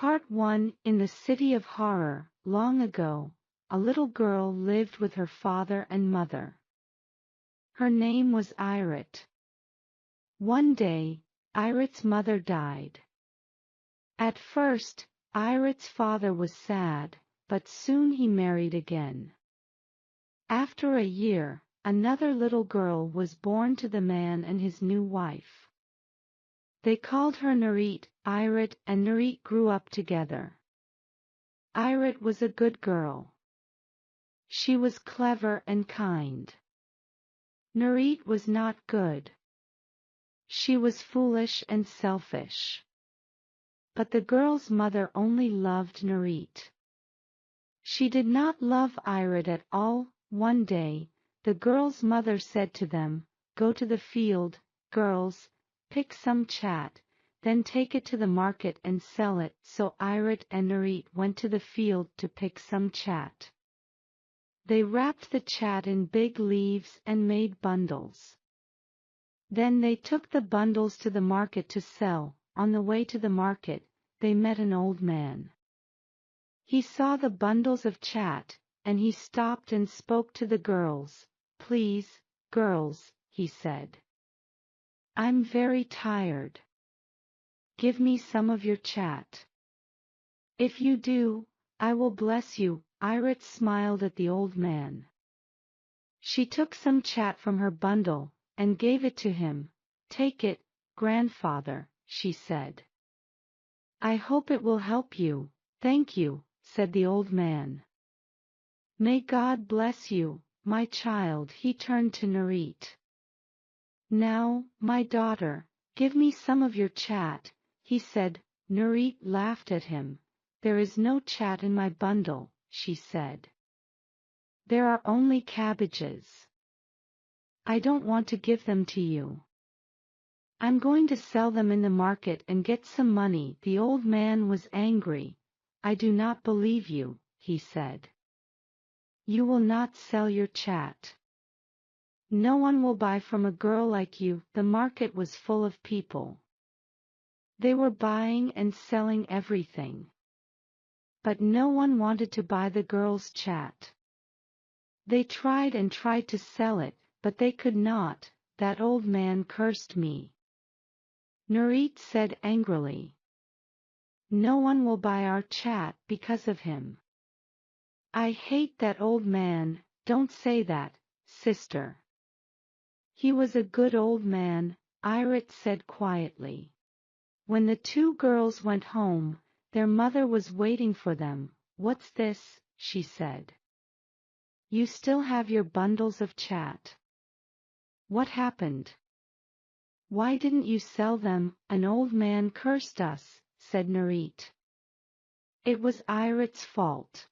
Part 1. In the city of horror, long ago, a little girl lived with her father and mother. Her name was Irit. One day, Irit's mother died. At first, Irit's father was sad, but soon he married again. After a year, another little girl was born to the man and his new wife. They called her Nurit. Irit and Nurit grew up together. Irit was a good girl. She was clever and kind. Nurit was not good. She was foolish and selfish. But the girl's mother only loved Nurit. She did not love Irit at all. One day, the girl's mother said to them, "Go to the field, girls, pick some chat, then take it to the market and sell it." So Irit and Nurit went to the field to pick some chat. They wrapped the chat in big leaves and made bundles. Then they took the bundles to the market to sell. On the way to the market, they met an old man. He saw the bundles of chat, and he stopped and spoke to the girls. "Please, girls," he said. "I'm very tired. Give me some of your chat. If you do, I will bless you." Irit smiled at the old man. She took some chat from her bundle, and gave it to him. "Take it, grandfather," she said. "I hope it will help you." "Thank you," said the old man. "May God bless you, my child." He turned to Nurit. "Now, my daughter, give me some of your chat," he said. Nurit laughed at him. "There is no chat in my bundle," she said. "There are only cabbages. I don't want to give them to you. I'm going to sell them in the market and get some money." The old man was angry. "I do not believe you," he said. "You will not sell your chat. No one will buy from a girl like you." The market was full of people. They were buying and selling everything. But no one wanted to buy the girl's chat. They tried and tried to sell it, but they could not. "That old man cursed me," Nurit said angrily. "No one will buy our chat because of him. I hate that old man." "Don't say that, sister. He was a good old man," Irit said quietly. When the two girls went home, their mother was waiting for them. "What's this?" she said. "You still have your bundles of chat. What happened? Why didn't you sell them?" "An old man cursed us," said Nurit. "It was Irit's fault.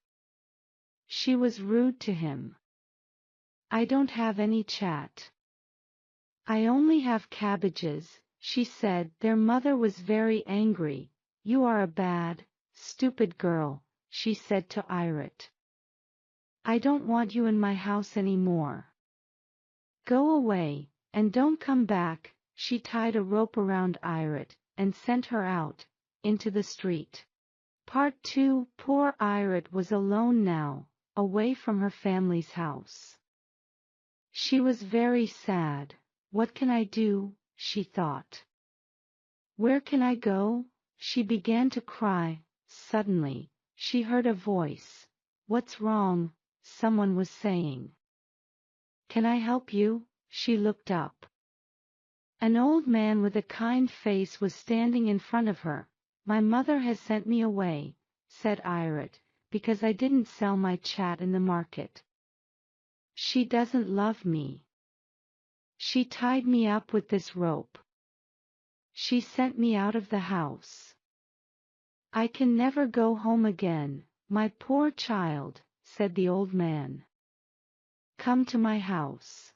She was rude to him. I don't have any chat. I only have cabbages," she said. Their mother was very angry. "You are a bad, stupid girl," she said to Irit. "I don't want you in my house any more. Go away, and don't come back." She tied a rope around Irit, and sent her out, into the street. Part 2. Poor Irit was alone now, away from her family's house. She was very sad. "What can I do?" she thought. "Where can I go?" She began to cry. Suddenly, she heard a voice. "What's wrong?" someone was saying. "Can I help you?" She looked up. An old man with a kind face was standing in front of her. "My mother has sent me away," said Irit, "because I didn't sell my chat in the market. She doesn't love me. She tied me up with this rope. She sent me out of the house. I can never go home again." "My poor child," said the old man. "Come to my house.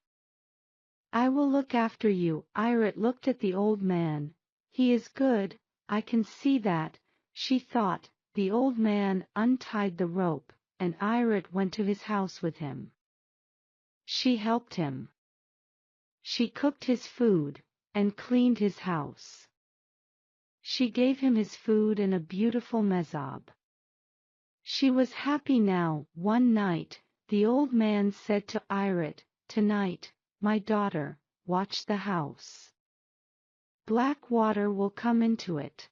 I will look after you." Irit looked at the old man. "He is good, I can see that," she thought. The old man untied the rope, and Irit went to his house with him. She helped him. She cooked his food, and cleaned his house. She gave him his food and a beautiful mezab. She was happy now. One night, the old man said to Irit, "Tonight, my daughter, watch the house. Black water will come into it.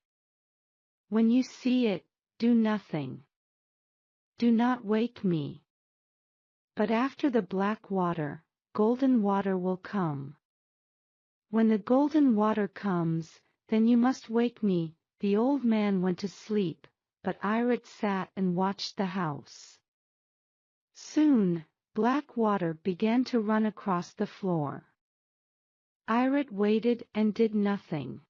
When you see it, do nothing. Do not wake me. But after the black water, golden water will come. When the golden water comes, then you must wake me." The old man went to sleep, but Irit sat and watched the house. Soon, black water began to run across the floor. Irit waited and did nothing.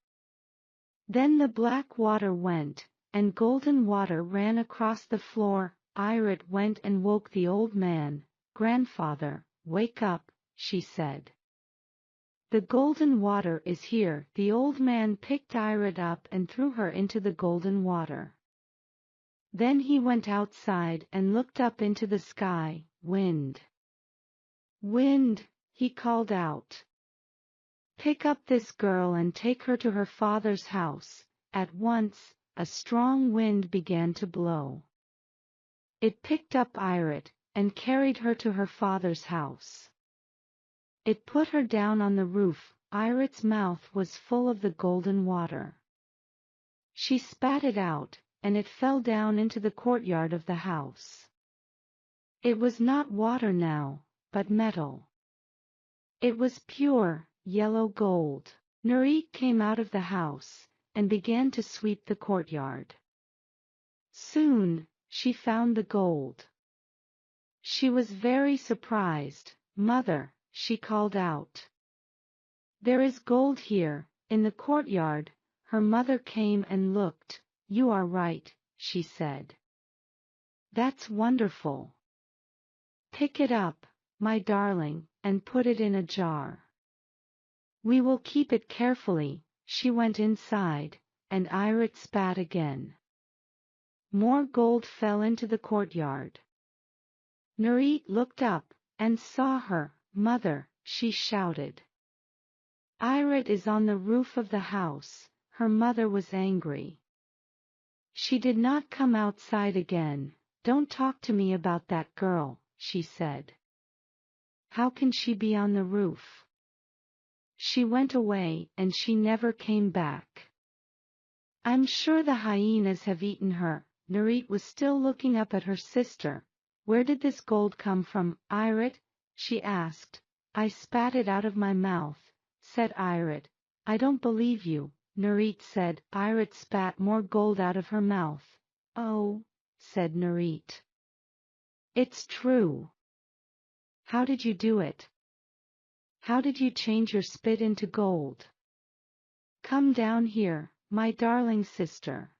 Then the black water went, and golden water ran across the floor. Irit went and woke the old man. "Grandfather, wake up," she said. "The golden water is here." The old man picked Irit up and threw her into the golden water. Then he went outside and looked up into the sky. "Wind! Wind!" he called out. "Pick up this girl and take her to her father's house." At once, a strong wind began to blow. It picked up Irit and carried her to her father's house. It put her down on the roof. Irit's mouth was full of the golden water. She spat it out, and it fell down into the courtyard of the house. It was not water now, but metal. It was pure, yellow gold. Nurit came out of the house, and began to sweep the courtyard. Soon, she found the gold. She was very surprised. "Mother," she called out. "There is gold here, in the courtyard." Her mother came and looked. "You are right," she said. "That's wonderful. Pick it up, my darling, and put it in a jar. We will keep it carefully." She went inside, and Irit spat again. More gold fell into the courtyard. Nurit looked up, and saw her. "Mother," she shouted. "Irit is on the roof of the house." Her mother was angry. She did not come outside again. "Don't talk to me about that girl," she said. "How can she be on the roof?" She went away, and she never came back. "I'm sure the hyenas have eaten her." Nurit was still looking up at her sister. "Where did this gold come from, Irit?" she asked. "I spat it out of my mouth," said Irit. "I don't believe you," Nurit said. Irit spat more gold out of her mouth. "Oh," said Nurit. "It's true." "How did you do it? How did you change your spit into gold? Come down here, my darling sister.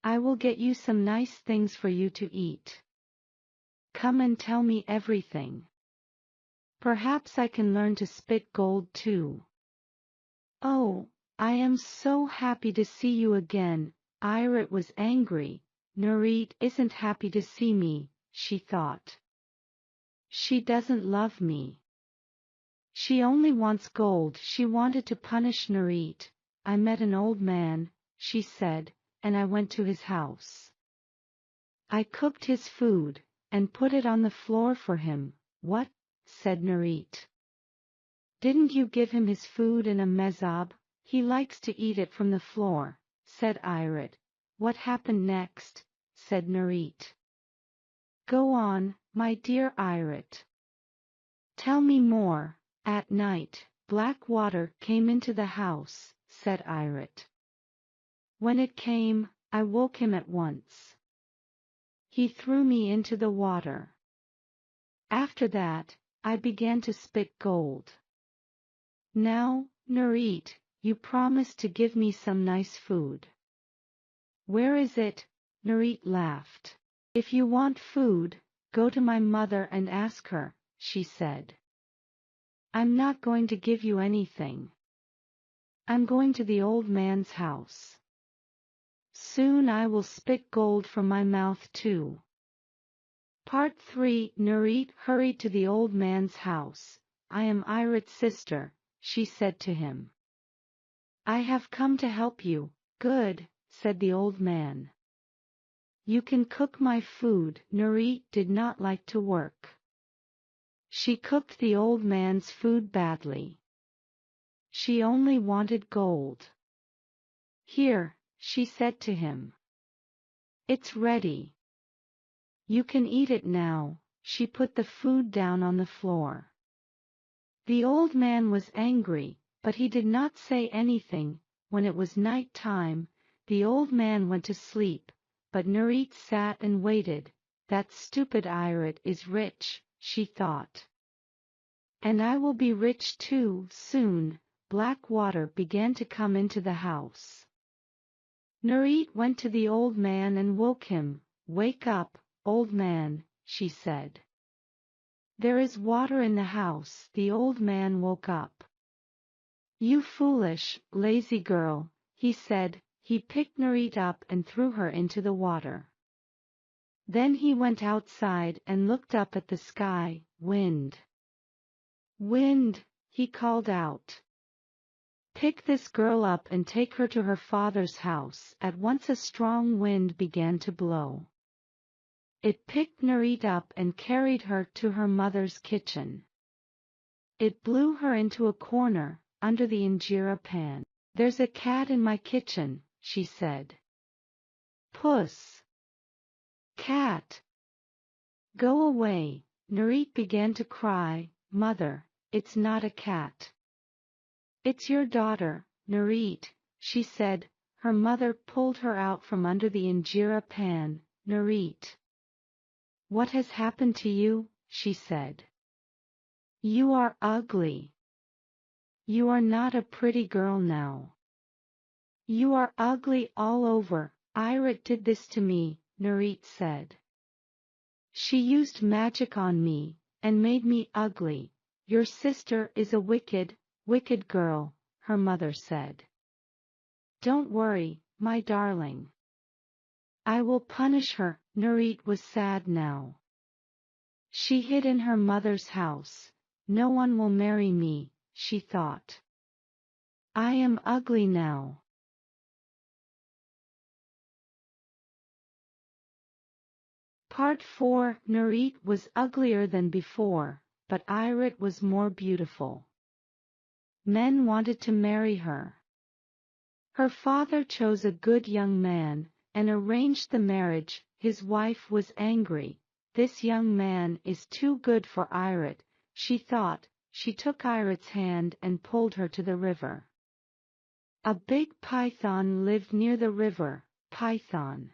I will get you some nice things for you to eat. Come and tell me everything. Perhaps I can learn to spit gold too." "Oh, I am so happy to see you again." Irit was angry. "Nurit isn't happy to see me," she thought. "She doesn't love me. She only wants gold." She wanted to punish Nurit. "I met an old man," she said, "and I went to his house. I cooked his food, and put it on the floor for him." "What?" said Nurit. "Didn't you give him his food in a mezab? He likes to eat it from the floor," said Irit. "What happened next?" said Nurit. "Go on, my dear Irit. Tell me more." "At night, black water came into the house," said Irit. "When it came, I woke him at once. He threw me into the water. After that, I began to spit gold. Now, Nurit, you promised to give me some nice food. Where is it?" Nurit laughed. "If you want food, go to my mother and ask her," she said. "I'm not going to give you anything. I'm going to the old man's house. Soon I will spit gold from my mouth too." Part 3. Nurit hurried to the old man's house. "I am Irit's sister," she said to him. "I have come to help you." Good, said the old man. You can cook my food. Nurit did not like to work. She cooked the old man's food badly. She only wanted gold. Here, she said to him. It's ready. You can eat it now. She put the food down on the floor. The old man was angry, but he did not say anything. When it was night time, the old man went to sleep, but Nurit sat and waited. That stupid Irit is rich, she thought. And I will be rich too. Soon, black water began to come into the house. Nurit went to the old man and woke him. Wake up, old man, she said. There is water in the house. The old man woke up. You foolish, lazy girl, he said. He picked Nurit up and threw her into the water. Then he went outside and looked up at the sky. Wind. Wind, he called out. Pick this girl up and take her to her father's house. At once a strong wind began to blow. It picked Nurit up and carried her to her mother's kitchen. It blew her into a corner, under the injera pan. There's a cat in my kitchen, she said. Puss. Cat. Go away. Nurit began to cry. Mother, it's not a cat. It's your daughter, Nurit, she said. Her mother pulled her out from under the injera pan. Nurit. What has happened to you? She said. You are ugly. You are not a pretty girl now. You are ugly all over. Irit did this to me, Nurit said. She used magic on me, and made me ugly. Your sister is a wicked, wicked girl, her mother said. Don't worry, my darling. I will punish her. Nurit was sad now. She hid in her mother's house. No one will marry me, she thought. I am ugly now. Part 4. Nurit was uglier than before, but Irit was more beautiful. Men wanted to marry her. Her father chose a good young man, and arranged the marriage. His wife was angry. This young man is too good for Irit, she thought. She took Irit's hand and pulled her to the river. A big python lived near the river. Python.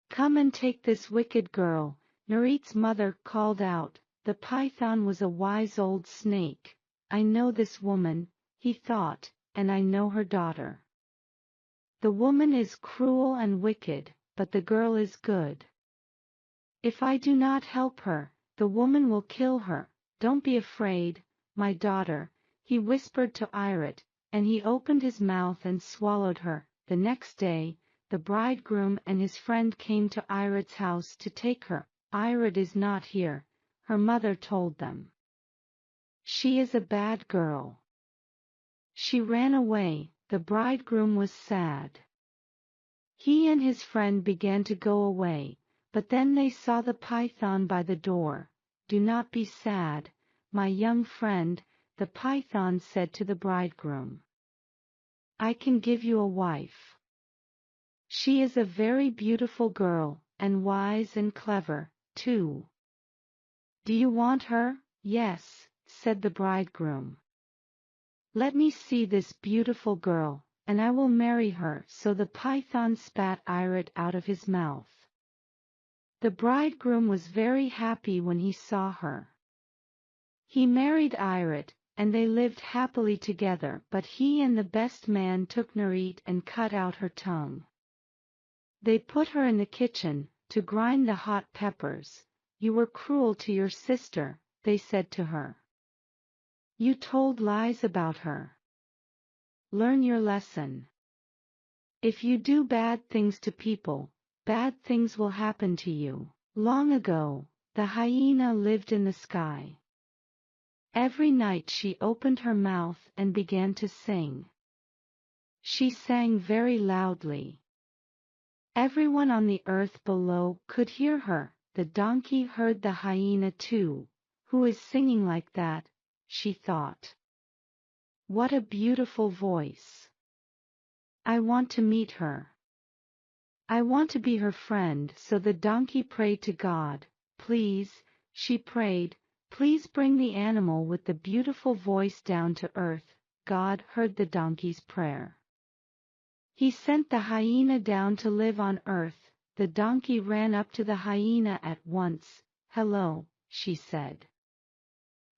Come and take this wicked girl, Nurit's mother called out. The python was a wise old snake. I know this woman, he thought, and I know her daughter. The woman is cruel and wicked, but the girl is good. If I do not help her, the woman will kill her. Don't be afraid, my daughter, he whispered to Irit, and he opened his mouth and swallowed her. The next day, the bridegroom and his friend came to Irit's house to take her. Irit is not here, her mother told them. She is a bad girl. She ran away. The bridegroom was sad. He and his friend began to go away, but then they saw the python by the door. Do not be sad, my young friend, the python said to the bridegroom. I can give you a wife. She is a very beautiful girl, and wise and clever, too. Do you want her? Yes, said the bridegroom. Let me see this beautiful girl, and I will marry her. So the python spat Irit out of his mouth. The bridegroom was very happy when he saw her. He married Irit, and they lived happily together, but he and the best man took Nurit and cut out her tongue. They put her in the kitchen, to grind the hot peppers. You were cruel to your sister, they said to her. You told lies about her. Learn your lesson. If you do bad things to people, bad things will happen to you. Long ago, the hyena lived in the sky. Every night she opened her mouth and began to sing. she sang very loudly. Everyone on the earth below could hear her. The donkey heard the hyena too. Who is singing like that? She thought. What a beautiful voice. I want to meet her. I want to be her friend. So the donkey prayed to God. Please, she prayed, please bring the animal with the beautiful voice down to earth. God heard the donkey's prayer. He sent the hyena down to live on earth. The donkey ran up to the hyena at once. Hello, she said.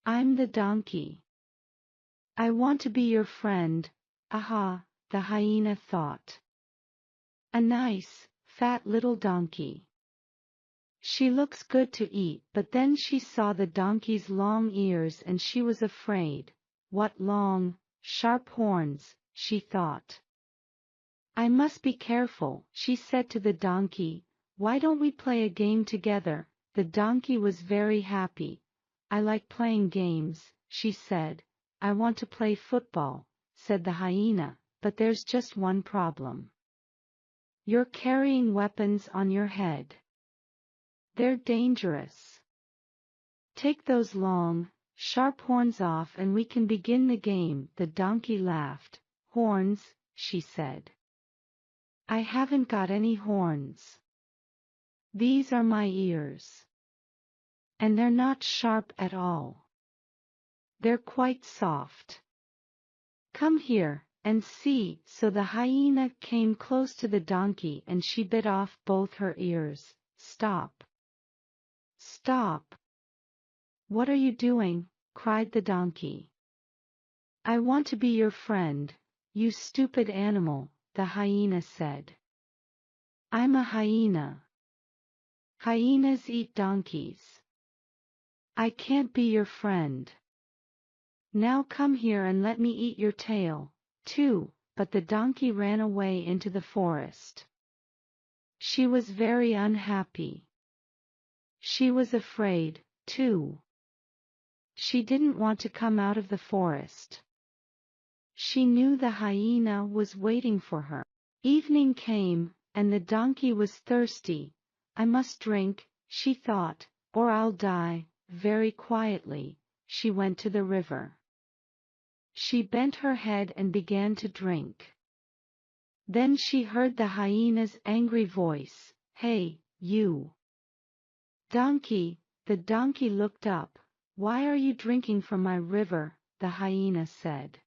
I'm the donkey. I want to be your friend. Aha, the hyena thought. A nice, fat little donkey. She looks good to eat, but then she saw the donkey's long ears and she was afraid. What long, sharp horns, she thought. I must be careful, she said to the donkey. Why don't we play a game together? The donkey was very happy. I like playing games, she said. I want to play football, said the hyena, but there's just one problem. You're carrying weapons on your head. They're dangerous. Take those long, sharp horns off and we can begin the game. The donkey laughed. Horns, she said. I haven't got any horns. These are my ears. And they're not sharp at all. They're quite soft. Come here, and see. So the hyena came close to the donkey and she bit off both her ears. Stop. Stop. What are you doing? Cried the donkey. I want to be your friend, you stupid animal, the hyena said. I'm a hyena. Hyenas eat donkeys. I can't be your friend. Now come here and let me eat your tail, too. But the donkey ran away into the forest. She was very unhappy. She was afraid, too. She didn't want to come out of the forest. She knew the hyena was waiting for her. Evening came, and the donkey was thirsty. I must drink, she thought, or I'll die. Very quietly, she went to the river. She bent her head and began to drink. Then she heard the hyena's angry voice. Hey, you! Donkey! The donkey looked up. Why are you drinking from my river? The hyena said.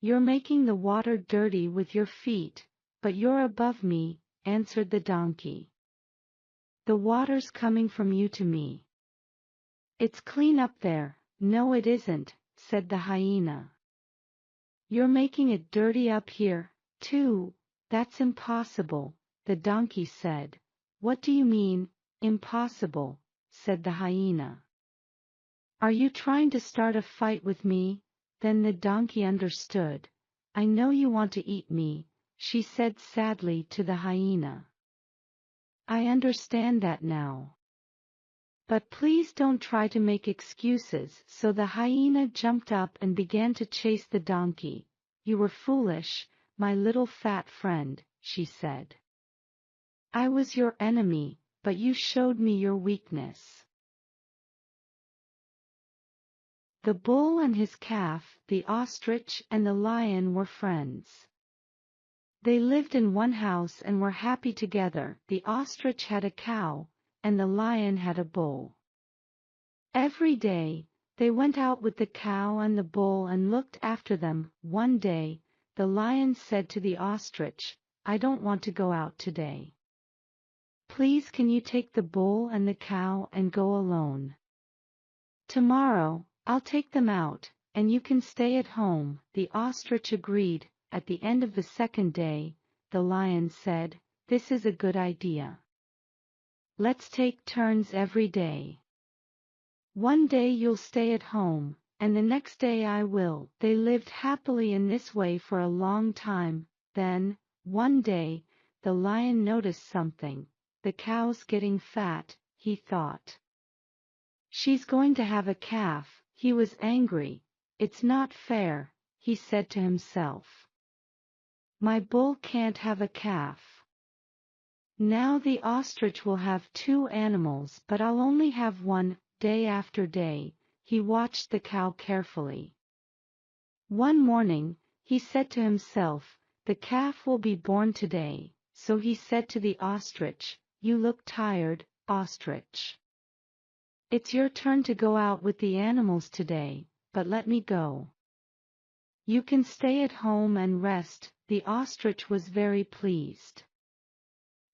You're making the water dirty with your feet, but you're above me, answered the donkey. The water's coming from you to me. It's clean up there. No, it isn't, said the hyena. You're making it dirty up here, too. That's impossible, the donkey said. What do you mean, impossible? Said the hyena. Are you trying to start a fight with me? Then the donkey understood. I know you want to eat me, she said sadly to the hyena. I understand that now. But please don't try to make excuses. So the hyena jumped up and began to chase the donkey. You were foolish, my little fat friend, she said. I was your enemy, but you showed me your weakness. The bull and his calf, the ostrich and the lion were friends. They lived in one house and were happy together. The ostrich had a cow, and the lion had a bull. Every day, they went out with the cow and the bull and looked after them. One day, the lion said to the ostrich, I don't want to go out today. Please can you take the bull and the cow and go alone? Tomorrow, I'll take them out, and you can stay at home. The ostrich agreed. At the end of the second day, the lion said, This is a good idea. Let's take turns every day. One day you'll stay at home, and the next day I will. They lived happily in this way for a long time. Then, one day, the lion noticed something. The cow's getting fat, he thought. She's going to have a calf. He was angry. It's not fair, he said to himself. My bull can't have a calf. Now the ostrich will have two animals, but I'll only have one. Day after day, he watched the cow carefully. One morning, he said to himself, the calf will be born today. So he said to the ostrich, you look tired, ostrich. It's your turn to go out with the animals today, but let me go. You can stay at home and rest. The ostrich was very pleased.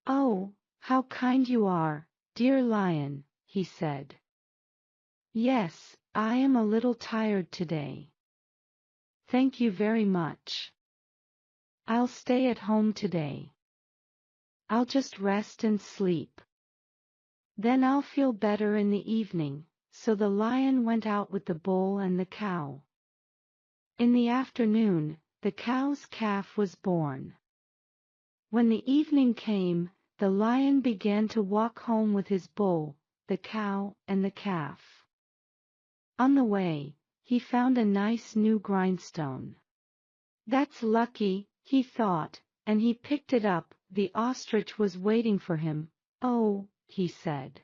Oh, how kind you are, dear lion, he said. Yes, I am a little tired today. Thank you very much. I'll stay at home today. I'll just rest and sleep. Then I'll feel better in the evening. So the lion went out with the bull and the cow. In the afternoon, the cow's calf was born. When the evening came, the lion began to walk home with his bull, the cow, and the calf. On the way, he found a nice new grindstone. That's lucky, he thought, and he picked it up. The ostrich was waiting for him. Oh, he said.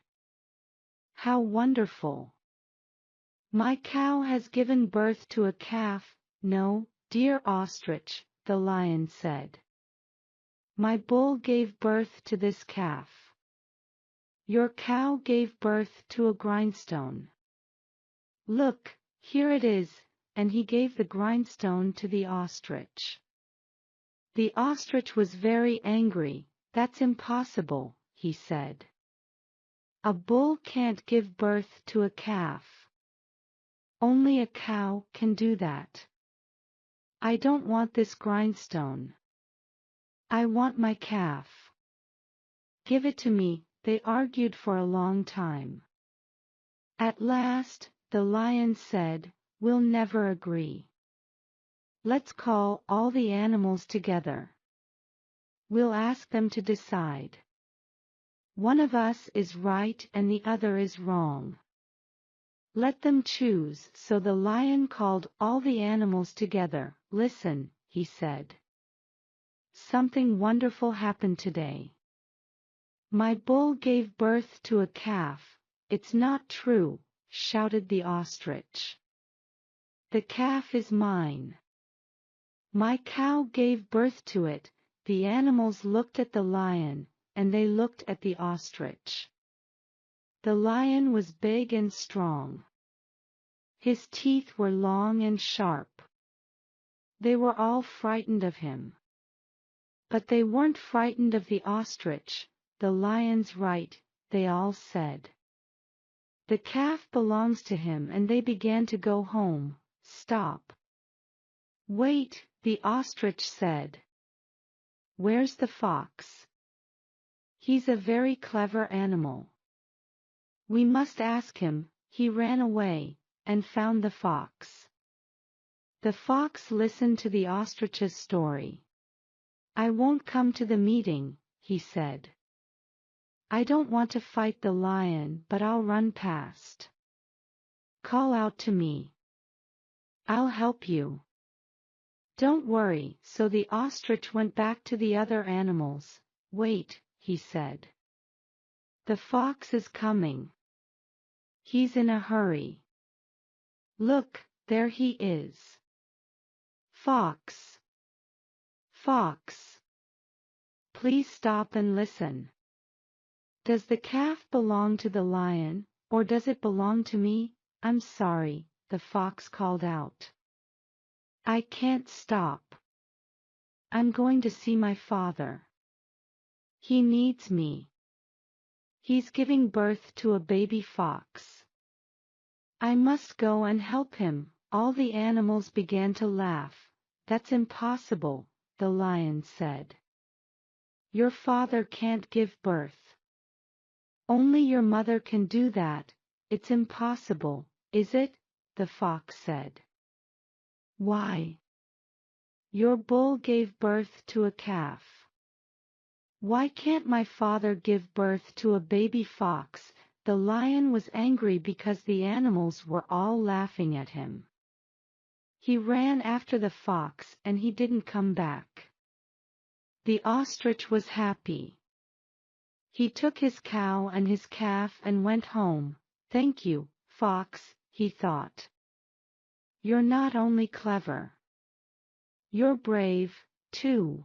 How wonderful! My cow has given birth to a calf. No, dear ostrich, the lion said. My bull gave birth to this calf. Your cow gave birth to a grindstone. Look, here it is, and he gave the grindstone to the ostrich. The ostrich was very angry. That's impossible, he said. A bull can't give birth to a calf. Only a cow can do that. I don't want this grindstone. I want my calf. Give it to me. They argued for a long time. At last, the lion said, we'll never agree. Let's call all the animals together. We'll ask them to decide. One of us is right and the other is wrong. Let them choose. So the lion called all the animals together. Listen, he said. Something wonderful happened today. My bull gave birth to a calf. It's not true, shouted the ostrich. The calf is mine. My cow gave birth to it. The animals looked at the lion, and they looked at the ostrich. The lion was big and strong. His teeth were long and sharp. They were all frightened of him. But they weren't frightened of the ostrich. The lion's right, they all said. The calf belongs to him, and they began to go home. Stop. Wait, the ostrich said. Where's the fox? He's a very clever animal. We must ask him. He ran away, and found the fox. The fox listened to the ostrich's story. I won't come to the meeting, he said. I don't want to fight the lion, but I'll run past. Call out to me. I'll help you. Don't worry. So the ostrich went back to the other animals. Wait, he said. The fox is coming. He's in a hurry. Look, there he is. Fox. Fox. Please stop and listen. Does the calf belong to the lion, or does it belong to me? I'm sorry, the fox called out. I can't stop. I'm going to see my father. He needs me. He's giving birth to a baby fox. I must go and help him. All the animals began to laugh. That's impossible, the lion said. Your father can't give birth. Only your mother can do that. It's impossible, is it? The fox said. Why? Your bull gave birth to a calf. Why can't my father give birth to a baby fox? The lion was angry because the animals were all laughing at him. He ran after the fox and he didn't come back. The ostrich was happy. He took his cow and his calf and went home. Thank you, Fox, he thought. You're not only clever. You're brave, too.